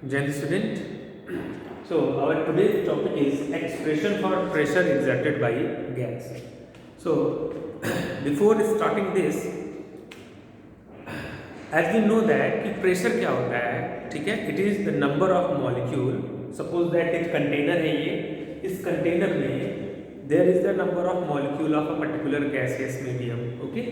Gen student. So our today's topic is expression for pressure exerted by gas. So before starting this, as we know that कि pressure क्या होता है, ठीक है? It is the number of molecule. Suppose that एक container है ये, इस container में there is the number of molecule of a particular gaseous medium. Okay?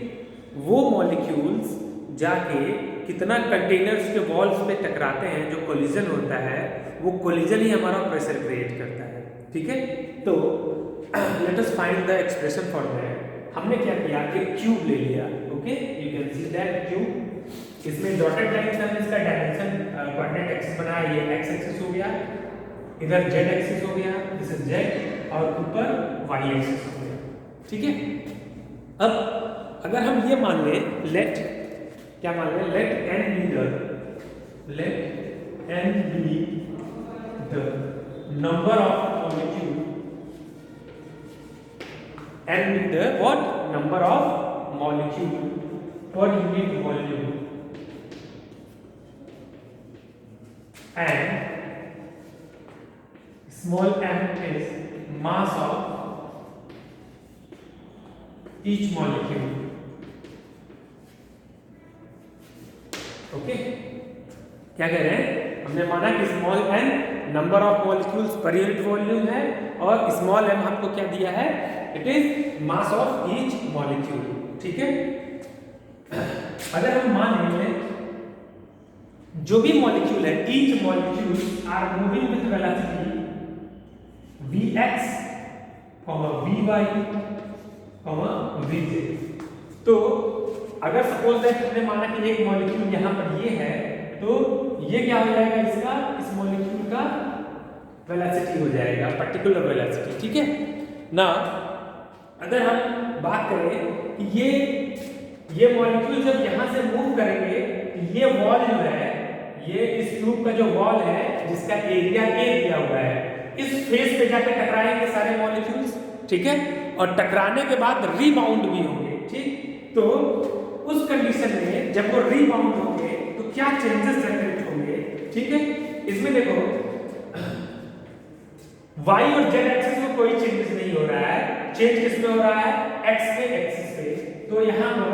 वो molecules जाके कितना कंटेनर्स के वॉल्स पे टकराते हैं, जो कोलिजन होता है वो कोलिजन ही हमारा प्रेशर क्रिएट करता है. ठीक है, तो let us find the expression for that. हमने क्या किया कि क्यूब ले लिया. Okay, you can see that cube. इसमें डॉटेड लाइन से हमने इसका डायमेंशन कोऑर्डिनेट एक्सिस बनाया. ये एक्स एक्सिस हो गया, इधर जेड एक्सिस हो गया, दिस इज जेड, और ऊपर वाई एक्सिस हो गया. ठीक है, अब अगर हम ये मान लें, लेट क्या मान लें, let n be the number of molecule, n be the what, number of molecule per unit volume, and small m is mass of each molecule. Okay, क्या कह रहे हैं, हमने माना कि small n number of molecules per unit volume है, और small m हमको क्या दिया है, it is mass of each molecule. ठीक है, अगर हम मान लें जो भी मॉलिक्यूल है, each molecule are moving with velocity Vx, Vy, Vz. तो अगर सपोज दैट हमने माना कि एक मॉलिक्यूल यहाँ पर ये है, तो ये क्या हो जाएगा, इसका, इस मॉलिक्यूल का वेलोसिटी हो जाएगा, पर्टिकुलर वेलोसिटी. ठीक है ना. अगर हम बात करें कि ये मॉलिक्यूल जब यहाँ से मूव करेंगे, ये वॉल जो है, ये इस ट्यूब का जो वॉल है जिसका एरिया ए दिया हुआ है, इस फेस पे जाकर टकराएंगे सारे मॉलिक्यूल्स. ठीक है, और टकराने के बाद रीबाउंड भी होंगे. ठीक, तो उस कंडीशन में जब वो रीबाउंड होंगे तो क्या चेंजेस जनरेट होंगे. ठीक है, इसमें देखो y और z एक्सिस में कोई चेंजेस नहीं हो रहा है. चेंज किसमें हो रहा है, x के एक्सिस पे. तो यहां पर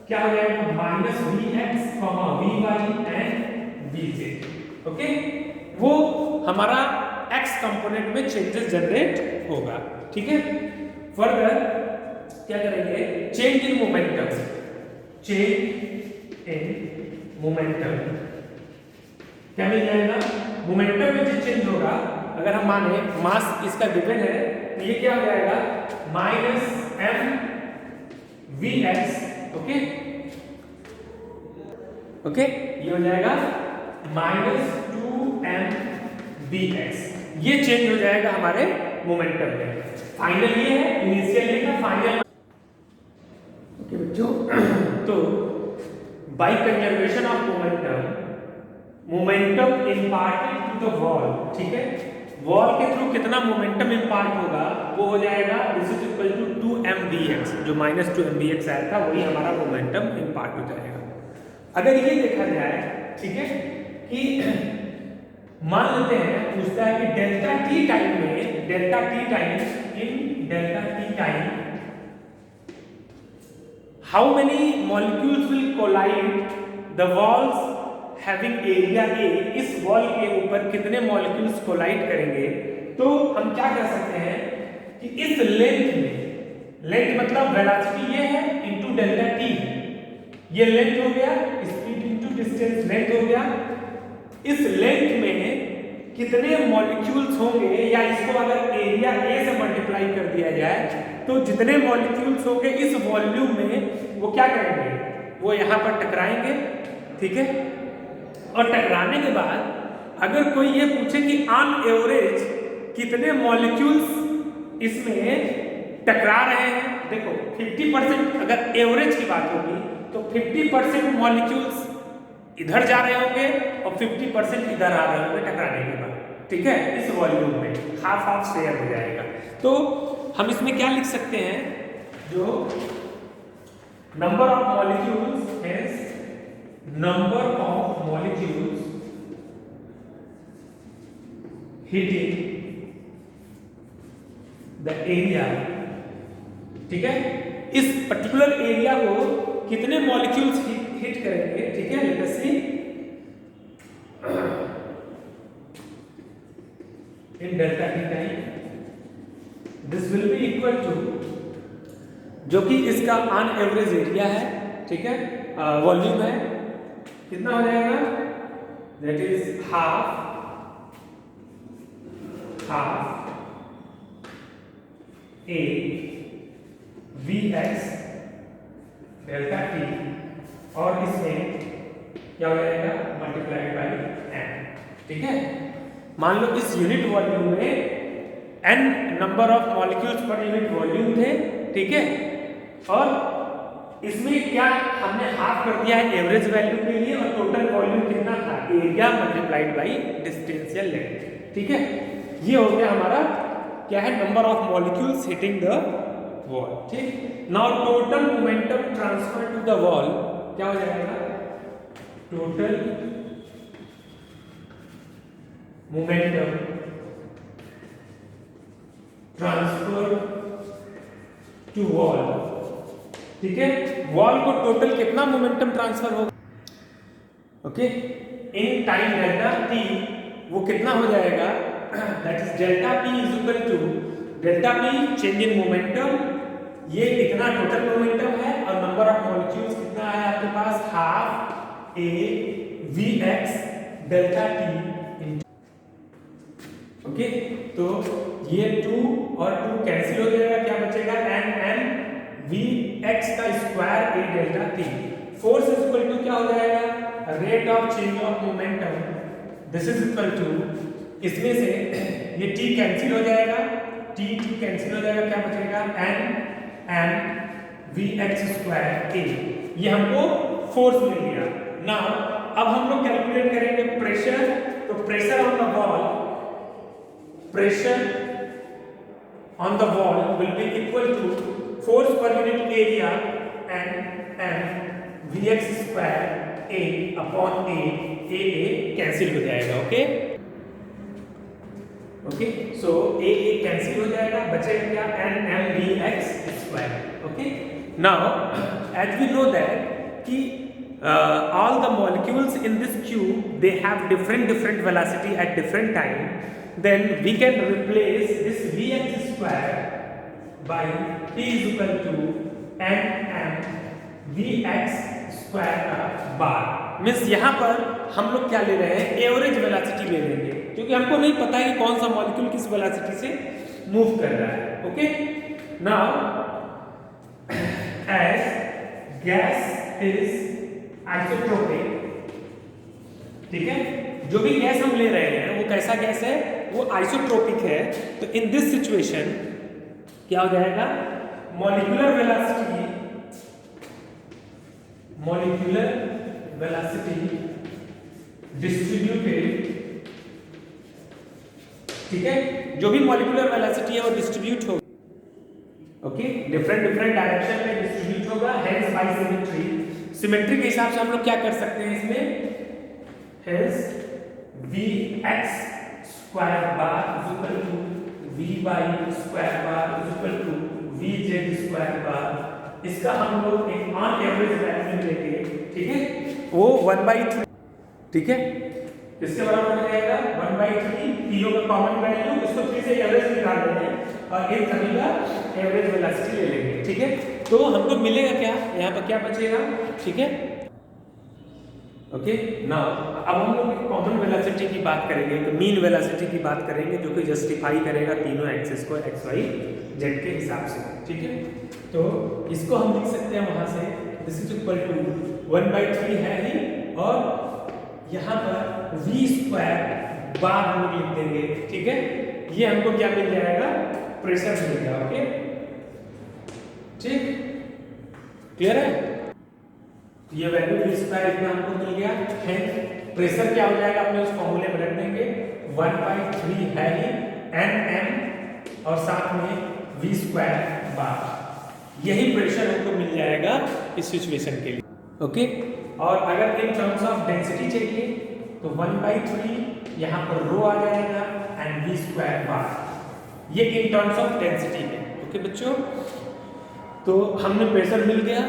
क्या हो जाएगा, minus vx, vy and vz. Okay, वो हमारा x कंपोनेंट में चेंजेस जनरेट होगा. ठीक है, फर्दर क्या करेंगे, change in momentum. Change in momentum क्या मिल जाएगा, मोमेंटम में जो चेंज होगा, अगर हम माने मास इसका गिवन है, तो ये क्या हो जाएगा, minus m v x. Okay okay, ये हो जाएगा माइनस 2m vx. ये चेंज हो जाएगा हमारे मोमेंटम में. फाइनल ये है, इनिशियल ये था, फाइनल. ओके बच्चों, तो by conservation of momentum imparted to the wall. ठीक है, वॉल के थ्रू कितना मोमेंटम इम्पार्ट होगा, वो हो जाएगा this is equal to 2m vx. जो माइनस 2m vx आया था वही हमारा मोमेंटम इम्पार्ट हो जाएगा. अगर ये देखा जाए, ठीक है, कि मान लेते हैं, पूछता है कि डेल्टा टी टाइम में, how many molecules will collide the walls having area A. इस वॉल के ऊपर कितने मॉलिक्यूल्स कोलाइड करेंगे. तो हम क्या कर सकते हैं कि इस लेंथ में, लेंथ मतलब वेलोसिटी ये है इनटू डेल्टा टी, ये लेंथ हो गया, स्पीड इनटू डिस्टेंस लेंथ हो गया. इस लेंथ में कितने मॉलिक्यूल्स होंगे, या इसको अगर एरिया ए से मल्टीप्लाई कर दिया जाए, तो जितने मॉलिक्यूल्स होंगे इस वॉल्यूम में, वो क्या करेंगे, वो यहाँ पर टकराएंगे. ठीक है, और टकराने के बाद अगर कोई ये पूछे कि ऑन एवरेज कितने मॉलिक्यूल्स इसमें टकरा रहे हैं, देखो 50% अगर एवरेज की बात होगी तो 50% मॉलिक्यूल्स इधर जा रहे होंगे और 50% इधर आ रहे होंगे टकराने के बाद. ठीक है, इस वॉल्यूम में हाफ हाफ शेयर हो जाएगा. तो हम इसमें क्या लिख सकते हैं, जो नंबर ऑफ मॉलिक्यूल्स है, number of molecules heating the area, ठीक है, इस पर्टिकुलर एरिया को कितने मॉलिक्यूल्स हिट करेंगे, ठीक है, let us see in delta T time this will be equal to, जो कि इसका ऑन एवरेज एरिया है, ठीक है, वॉल्यूम है, कितना हो जाएगा, that is half A V X delta T, और इसमें क्या हो जाएगा, मल्टीप्लाइड बाई एन, ठीक है। मान लो इस यूनिट वॉल्यूम में n number of molecules per unit volume थे, ठीक है, और इसमें क्या हमने हाफ कर दिया है एवरेज वैल्यू के लिए, और टोटल वॉल्यूम कितना था, एरिया मल्टीप्लाइड बाई डिस्टेंस या लेंथ, ठीक है। ये हो गया हमारा क्या है, number of molecules hitting the wall, ठीक। Now total momentum transfer to the wall क्या हो जाएगा, total momentum transfer to wall, ठीक है। वॉल को टोटल कितना मोमेंटम ट्रांसफर होगा, okay, in time delta T वो कितना हो जाएगा, that is delta P is equal to delta P change in momentum, ये इतना टोटल मोमेंटम है, और नंबर ऑफ मॉलिक्यूल्स कितना है आपके पास, half A V X delta T, okay. तो ये 2 और 2 कैंसिल हो जाएगा, क्या बचेगा, एन एन वी एक्स का square A delta T. Force is equal to क्या हो जाएगा, rate of change of momentum, this is equal to, इसमें से ये टी कैंसिल हो जाएगा, टी कैंसिल हो जाएगा, क्या बचेगा, N N V X square A, ये हमको फोर्स मिल गया। नाउ अब हम लोग कैलकुलेट करेंगे प्रेशर, तो pressure on the wall, pressure on the wall will be equal to force per unit area and Vx square A upon A cancel हो जाएगा, okay okay, so A cancel हो जाएगा, बचेगा क्या, n m Vx square, okay. Now as we know that कि all the molecules in this cube they have different velocity at different time, then we can replace this Vx square by T is equal to n Vx square का बार, means यहाँ पर हम लोग क्या ले रहे हैं, एवरेज वेलोसिटी ले लेंगे, क्योंकि हमको नहीं पता है कि कौन सा मॉलिक्यूल किस वेलोसिटी से मूव कर रहा है, okay. Now as gas is isotropic, ठीक है, जो भी गैस हम ले रहे हैं वो कैसा गैस है, वो आइसोट्रोपिक है, तो इन दिस सिचुएशन क्या हो जाएगा, मॉलिक्यूलर वेलोसिटी डिस्ट्रीब्यूटेड, ठीक है, जो भी मॉलिक्यूलर वेलोसिटी है वो डिस्ट्रीब्यूट होगा, ओके, डिफरेंट डायरेक्शन में डिस्ट्रीब्यूट होगा, हेंस बाय सिमेट्री के हिसाब से हम लोग क्या कर सकते हैं इसमें, hence Vx square bar is equal to Vy square bar is equal to Vz square bar, इसका हम लोग एक ऑन एवरेज वैल्यू लेंगे, ठीक है, वो 1/3, ठीक है, इसके बराबर हो जाएगा 1/3, तीनों का कॉमन वैल्यू, इसको 3 से एवरेज निकाल लेंगे और इन सभी का एवरेज वेलोसिटी ले लेंगे, ठीक है। तो हमको मिलेगा क्या, यहाँ पर क्या बचेगा, ठीक है, ओके। नाउ अब हम लोग कॉमन वेलोसिटी की बात करेंगे, तो मीन वेलोसिटी की बात करेंगे, जो कि जस्टिफाई करेगा तीनों एक्सिस को एक्स वाई जेड के हिसाब से, ठीक है। तो इसको हम लिख सकते हैं वहां से, दिस इज इक्वल टू 1/3 है ही, और यहाँ पर v स्क्वायर बार हम लोग लिख देंगे, ठीक है। ये हमको क्या मिल जाएगा, प्रेशर मिलेगा, ओके, ठीक, क्लियर है। ये वैल्यू v स्क्वायर इतना हमको मिल गया है, प्रेशर क्या हो जाएगा, अपने उस फॉर्मूले में रख देंगे, 1/3 है ही, nm और साथ में v स्क्वायर बार, यही प्रेशर हमको मिल जाएगा इस सिचुएशन के लिए, ओके। और अगर इन टर्म्स ऑफ डेंसिटी चाहिए, तो 1/3 यहाँ पर रो आ जाएगा एंड v स्क्वायर बार। ये इन टर्म्स ऑफ डेंसिटी है। ओके बच्चों, तो हमने प्रेशर मिल गया।